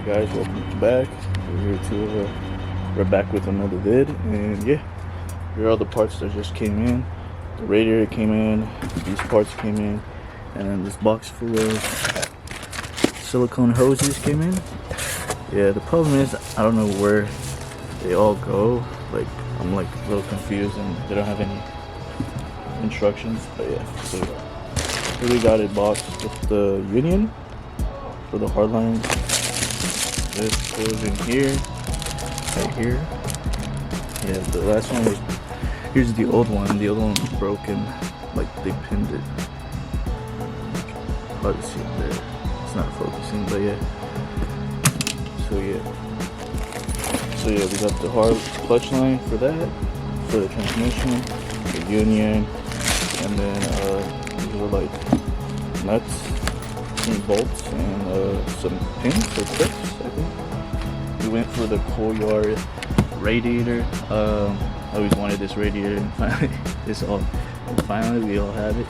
Guys, welcome back. We're back with another vid, and yeah, here are all the parts that just came in. The radiator came in, these parts came in, and then this box full of silicone hoses came in. Yeah, the problem is I don't know where they all go. Like, I'm like a little confused, and they don't have any instructions. But yeah, so here we got a box with the union for the hard lines. This goes in here, right here. Yeah, the last one was, here's the old one. The other one was broken, like they pinned it. Hard to see it there. It's not focusing, but yeah. So yeah, we got the hard clutch line for that, for the transmission, the union, and then these are like nuts and bolts and some pins or clips, I think. We went for the Coyard radiator. I always wanted this radiator, and finally we all have it.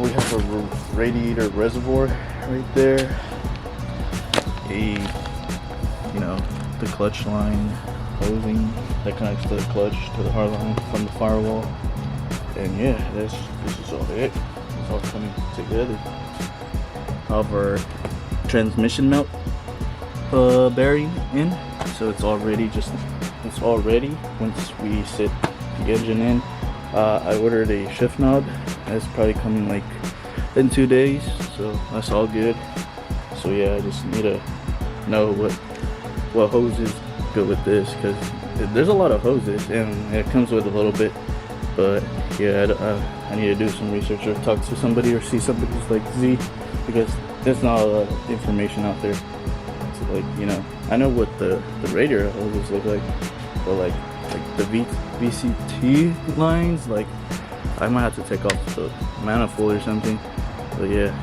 We have a radiator reservoir right there. The clutch line hosing that connects the clutch to the hard line from the firewall. And yeah, this is all it. It's all coming together. Our transmission mount bearing in, so it's all ready once we set the engine in. I ordered a shift knob. That's probably coming like in 2 days, so that's all good. So yeah, I just need to know what hoses go with this, because there's a lot of hoses and it comes with a little bit. But yeah, I need to do some research or talk to somebody or see somebody who's like Z, because there's not a lot of information out there. So like, I know what the radiator hoses look like, but like the VCT lines, like I might have to take off the manifold or something. But yeah,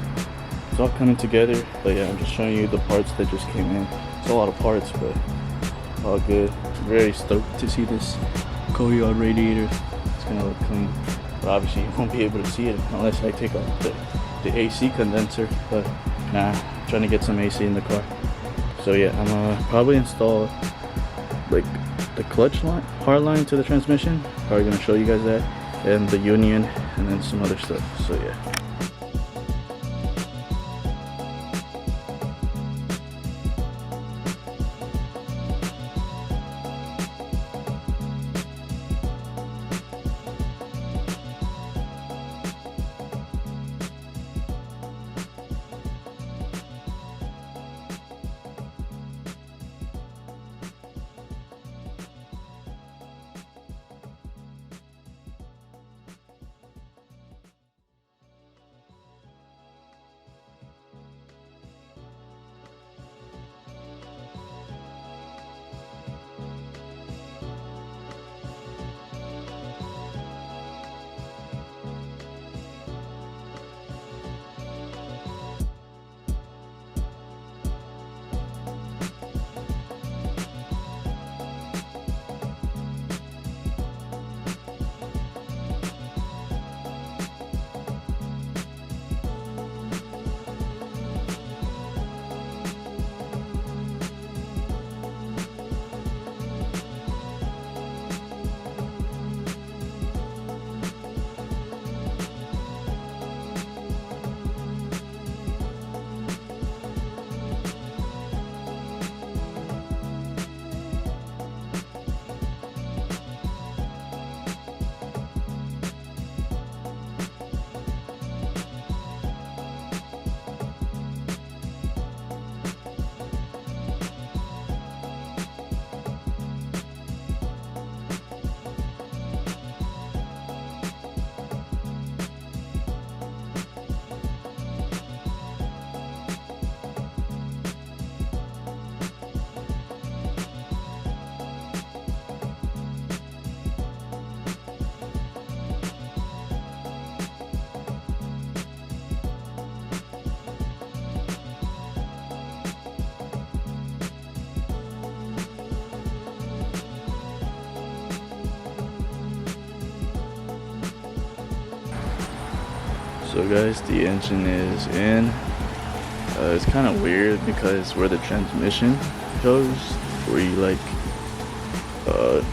it's all coming together. But yeah, I'm just showing you the parts that just came in. It's a lot of parts, but all good. Very stoked to see this Coyard radiator. It's gonna look clean, but obviously you won't be able to see it unless I take off the AC condenser. But nah, I'm trying to get some AC in the car. So yeah, I'm gonna probably install like the clutch line, hard line to the transmission. Probably gonna show you guys that, and the union, and then some other stuff. So yeah. So guys, the engine is in. It's kind of weird because where the transmission goes, where you like,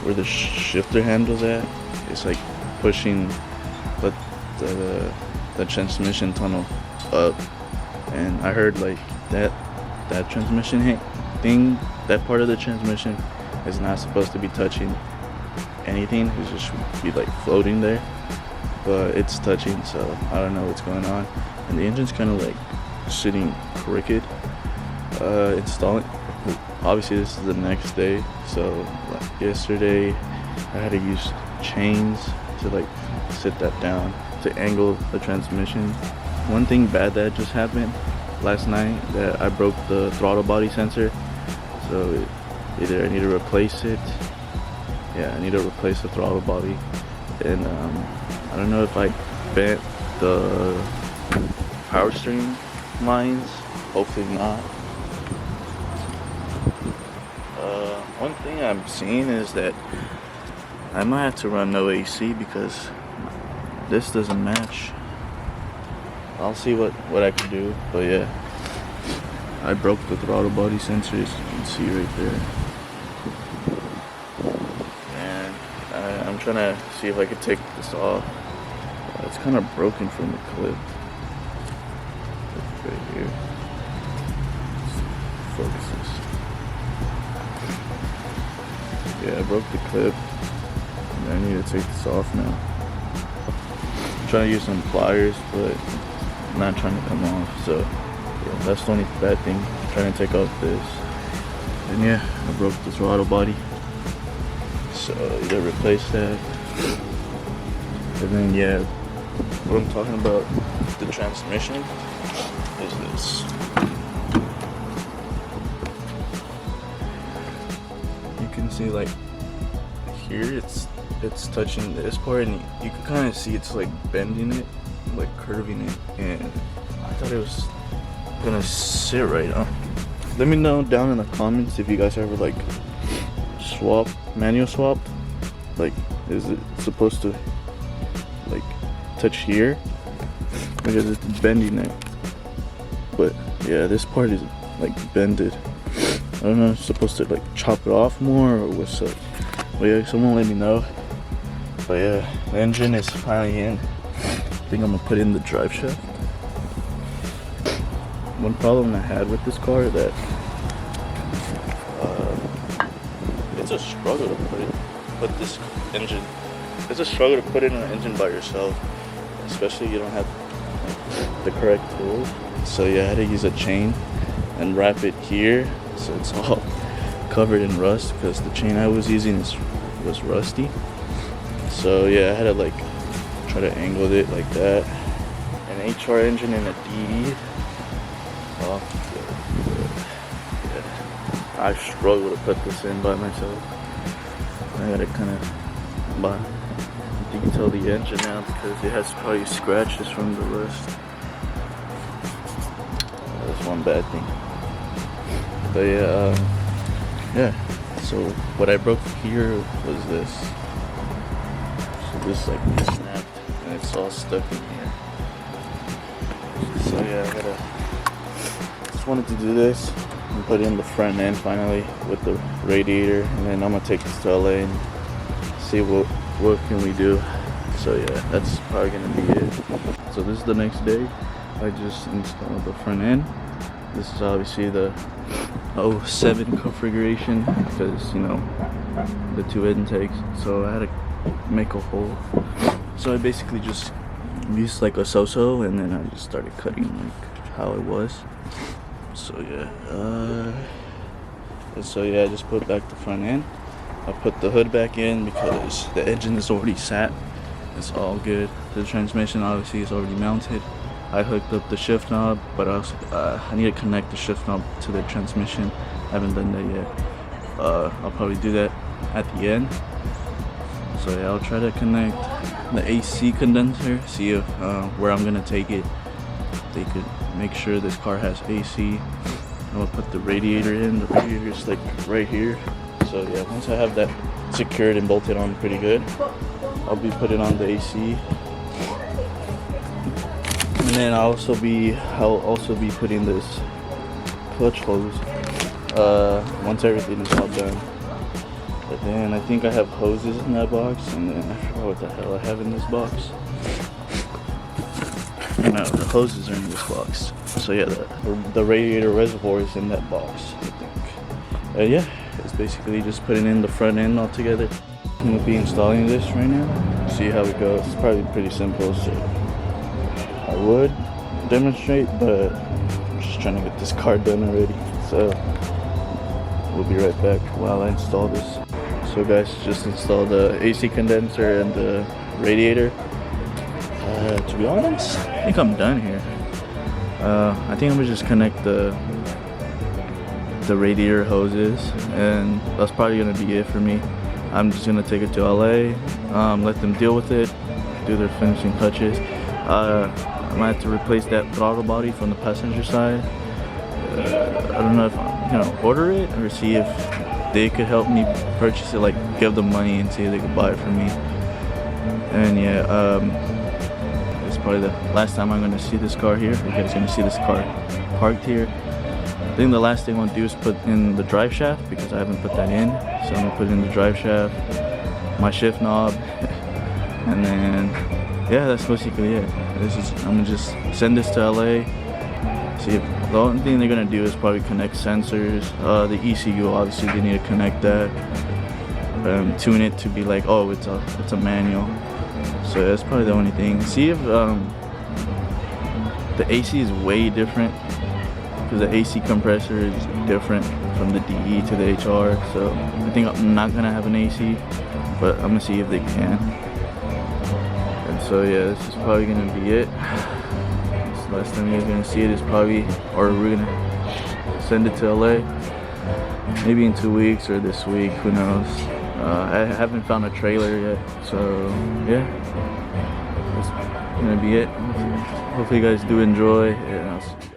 where the shifter handle's at, it's like pushing the transmission tunnel up, and I heard like that transmission thing, that part of the transmission is not supposed to be touching anything. It just should be like floating there, but it's touching, so I don't know what's going on. And the engine's kind of like sitting crooked. Installing, obviously this is the next day, so like yesterday I had to use chains to like sit that down to angle the transmission. One thing bad that just happened last night, that I broke the throttle body sensor, so either I need to replace it. Yeah, I need to replace the throttle body, and I don't know if I bent the power steering lines. Hopefully not. One thing I'm seeing is that I might have to run no AC because this doesn't match. I'll see what I can do, but yeah, I broke the throttle body sensors. You can see right there, and I'm trying to see if I could take this off. It's kind of broken from the clip right here. Focuses. Yeah, I broke the clip, and I need to take this off now. I'm trying to use some pliers, but I'm not trying to come off, so yeah, that's the only bad thing. I'm trying to take off this, and yeah, I broke the throttle body, so either replace that, and then yeah, what I'm talking about, the transmission, is this. You can see like here it's touching this part, and you can kind of see it's like bending it, like curving it, and I thought it was gonna sit right on. Let me know down in the comments if you guys ever like manual swapped. Like, is it supposed to like touch here, because it's bending it? But yeah, this part is like bended. I don't know if it's supposed to like chop it off more or what's up. But yeah, someone let me know. But yeah, the engine is finally in. I think I'm gonna put in the drive shaft. One problem I had with this car is that it's a struggle to put this engine. It's a struggle to put in an engine by yourself, especially if you don't have like, the correct tools. So yeah, I had to use a chain and wrap it here, so it's all covered in rust because the chain I was using was rusty. So yeah, I had to like try to angle it like that. An HR engine and a DD. Oh, yeah. I struggle to put this in by myself. I gotta kind of detail the engine now because it has probably scratches from the rust. That's one bad thing. But yeah, so what I broke here was this. So this like snapped and it's all stuck in here. So yeah, just wanted to do this and put in the front end finally with the radiator, and then I'm gonna take this to LA and see what can we do. So yeah, that's probably gonna be it. So this is the next day. I just installed the front end. This is obviously the 07 configuration because, you know, the two intakes. So I had to make a hole. So I basically just used like a so-so, and then I just started cutting like how it was. So yeah, I just put back the front end. I put the hood back in because the engine is already sat. It's all good. The transmission obviously is already mounted. I hooked up the shift knob, but also I need to connect the shift knob to the transmission. I haven't done that yet. I'll probably do that at the end. So yeah, I'll try to connect the AC condenser, see if where I'm gonna take it, they could make sure this car has AC. I'm gonna put the radiator in. The radiator is like right here. So yeah, once I have that secured and bolted on pretty good, I'll putting on the AC. And then I'll also be putting this clutch hose once everything is all done. But then I think I have hoses in that box, and then I forgot what the hell I have in this box. No, the hoses are in this box. So yeah, the radiator reservoir is in that box, I think. Yeah, it's basically just putting in the front end all together. I'm gonna be installing this right now. See how it goes. It's probably pretty simple, so I would demonstrate, but I'm just trying to get this car done already. So we'll be right back while I install this. So guys, just installed the AC condenser and the radiator. To be honest, I think I'm done here. I think I'm gonna just connect the radiator hoses, and that's probably gonna be it for me. I'm just gonna take it to LA, let them deal with it, do their finishing touches. I might have to replace that throttle body from the passenger side. I don't know if I'm gonna order it or see if they could help me purchase it, like give them money and see if they could buy it for me. And yeah, it's probably the last time I'm gonna see this car here. You guys gonna see this car parked here. I think the last thing I want to do is put in the drive shaft, because I haven't put that in. So I'm gonna put in the drive shaft, my shift knob, and then yeah, that's basically it. I'm gonna just send this to LA. See if the only thing they're gonna do is probably connect sensors. The ECU, obviously they need to connect that. Tune it to be like, oh, it's a manual. So that's probably the only thing. See if the AC is way different, because the AC compressor is different from the DE to the HR. So I think I'm not gonna have an AC, but I'm gonna see if they can. And so yeah, this is probably gonna be it. So last time you guys gonna see it is probably, or we're gonna send it to LA maybe in 2 weeks or this week, who knows. I haven't found a trailer yet, so yeah, that's gonna be it. Hopefully you guys do enjoy, and I'll see you guys.